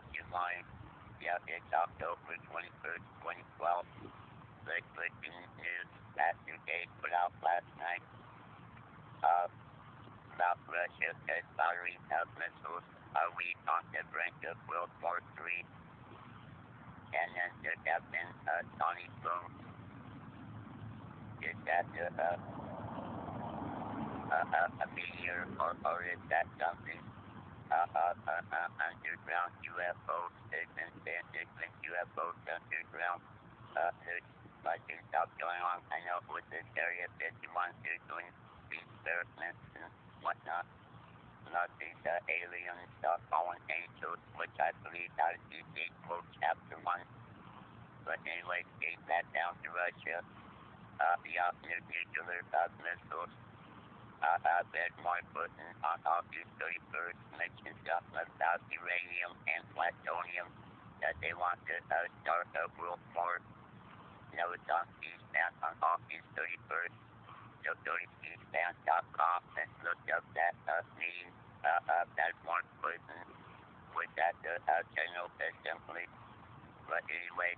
July. Yeah, it's October 21st, 2012. The breaking news Pastor Dave put out last night about Russia as firing of missiles. Are we on the brink of World War III? And then there have been sonic booms is that a meteor or is that something? Underground UFOs, there's been UFOs underground. There's budget stuff going on. I know with this Area 51, they're doing experiments and whatnot. Not these alien stuff, fallen angels, which I believe that is Ezekiel chapter 1. But anyway, gave that down to Russia. The nuclear missiles. Read more Putin on August 31st mentioned something about uranium and plutonium that they want to start a world war. You know, it's on C-SPAN on August 31st. So go to C-SPAN.com and look up that meeting that more Putin with that General Assembly. But anyway,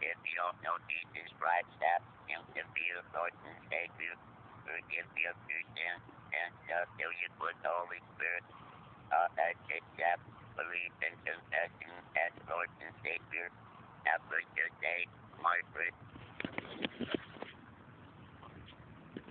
if you don't know Jesus Christ, ask Him to be your Lord and Savior, forgive you of your sins, and fill you with the Holy Spirit. Accept, believe, and confess Him as Lord and Savior. Have a good day, Margaret.